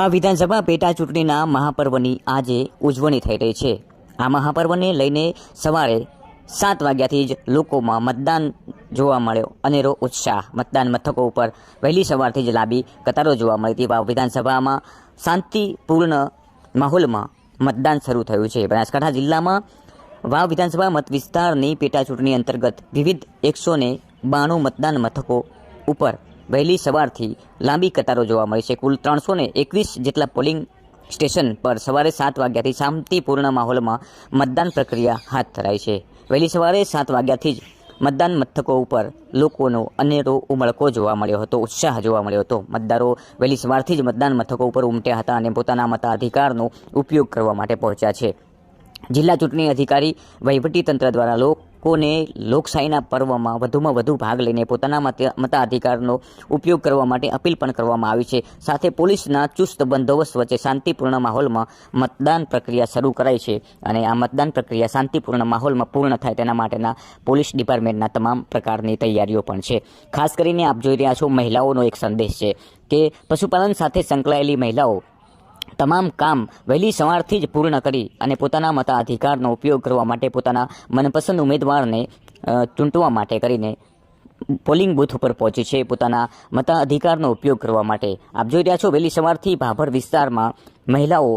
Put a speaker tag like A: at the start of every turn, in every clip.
A: આ વિધાનસભા પેટા ચૂંટણીના મહાપર્વની આજે ઉજવણી થઈ રહી છે। આ મહાપર્વને લઈને સવારે 7 વાગ્યાથી જ લોકોમાં મતદાન જોવા મળ્યો અનેરો ઉત્સાહ। મતદાન મથકો ઉપર વહેલી સવારથી જ લાંબી કતારો જોવા મળી હતી। વાવ વિધાનસભામાં શાંતિપૂર્ણ માહોલમાં મતદાન શરૂ થયું છે। બનાસકાંઠા જિલ્લામાં વાવ વિધાનસભા મત વિસ્તારની પેટા ચૂંટણી અંતર્ગત વિવિધ 192 મતદાન મથકો ઉપર વહેલી સવારથી લાંબી કતારો જોવા મળી છે। કુલ 321 જેટલા પોલિંગ સ્ટેશન પર સવારે 7 વાગ્યાથી શાંતિપૂર્ણ માહોલમાં મતદાન પ્રક્રિયા હાથ ધરાઈ છે। વહેલી સવારે 7 વાગ્યાથી જ મતદાન મથકો ઉપર લોકોનો અનેરો ઉમળકો જોવા મળ્યો હતો, ઉત્સાહ જોવા મળ્યો હતો। મતદારો વહેલી સવારથી જ મતદાન મથકો ઉપર ઉમટ્યા હતા અને પોતાના મતાધિકારનો ઉપયોગ કરવા માટે પહોંચ્યા છે। જિલ્લા ચૂંટણી અધિકારી વહીવટીતંત્ર દ્વારા લોકોને લોકશાહીના પર્વમાં વધુમાં વધુ ભાગ લઈને પોતાના મતાધિકારનો ઉપયોગ કરવા માટે અપીલ પણ કરવામાં આવી છે। સાથે પોલીસના ચુસ્ત બંદોબસ્ત વચ્ચે શાંતિપૂર્ણ માહોલમાં મતદાન પ્રક્રિયા શરૂ કરાઈ છે અને આ મતદાન પ્રક્રિયા શાંતિપૂર્ણ માહોલમાં પૂર્ણ થાય તેના માટેના પોલીસ ડિપાર્ટમેન્ટના તમામ પ્રકારની તૈયારીઓ પણ છે। ખાસ કરીને આપ જોઈ રહ્યા છો મહિલાઓનો એક સંદેશ છે કે પશુપાલન સાથે સંકળાયેલી મહિલાઓ તમામ કામ વહેલી સવારથી જ પૂર્ણ કરી અને પોતાના મતાધિકારનો ઉપયોગ કરવા માટે પોતાના મનપસંદ ઉમેદવારને ચૂંટવા માટે કરીને પોલિંગ બૂથ ઉપર પહોંચી છે પોતાના મતાધિકારનો ઉપયોગ કરવા માટે। આપ જોઈ રહ્યા છો વહેલી સવારથી ભાભર વિસ્તારમાં મહિલાઓ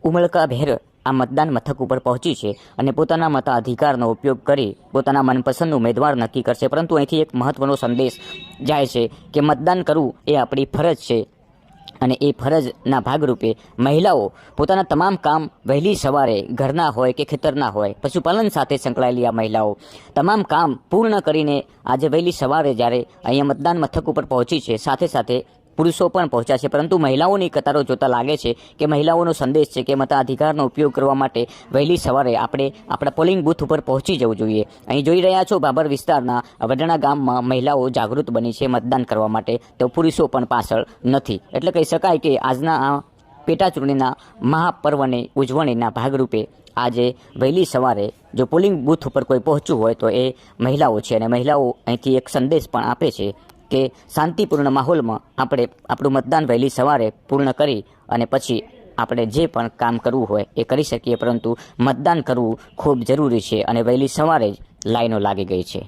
A: ઉમળકાભેર આ મતદાન મથક ઉપર પહોંચી છે અને પોતાના મતાધિકારનો ઉપયોગ કરી પોતાના મનપસંદ ઉમેદવાર નક્કી કરશે। પરંતુ અહીંથી એક મહત્વનો સંદેશ જાય છે કે મતદાન કરવું એ આપણી ફરજ છે અને એ ફરજના ભાગરૂપે મહિલાઓ પોતાના તમામ કામ વહેલી સવારે ઘરના હોય કે ખેતરના હોય પશુપાલન સાથે સંકળાયેલી આ મહિલાઓ તમામ કામ પૂર્ણ કરીને આજે વહેલી સવારે જ્યારે અહીંયા મતદાન મથક ઉપર પહોંચી છે સાથે સાથે પુરુષો પણ પહોંચ્યા છે। પરંતુ મહિલાઓની કતારો જોતા લાગે છે કે મહિલાઓનો સંદેશ છે કે મતાધિકારનો ઉપયોગ કરવા માટે વહેલી સવારે આપણે આપણા પોલિંગ બૂથ ઉપર પહોંચી જવું જોઈએ। અહીં જોઈ રહ્યા છો ભાભર વિસ્તારના વડણા ગામમાં મહિલાઓ જાગૃત બની છે મતદાન કરવા માટે, તો પુરુષો પણ પાછળ નથી। એટલે કહી શકાય કે આજના આ પેટા ચૂંટણીના મહાપર્વની ઉજવણીના ભાગરૂપે આજે વહેલી સવારે જો પોલિંગ બૂથ ઉપર કોઈ પહોંચ્યું હોય તો એ મહિલાઓ છે અને મહિલાઓ અહીંથી એક સંદેશ પણ આપે છે કે શાંતિપૂર્ણ માહોલમાં આપણે આપણું મતદાન વહેલી સવારે પૂર્ણ કરી અને પછી આપણે જે પણ કામ કરવું હોય એ કરી શકીએ, પરંતુ મતદાન કરવું ખૂબ જરૂરી છે અને વહેલી સવારે જ લાઈનો લાગી ગઈ છે।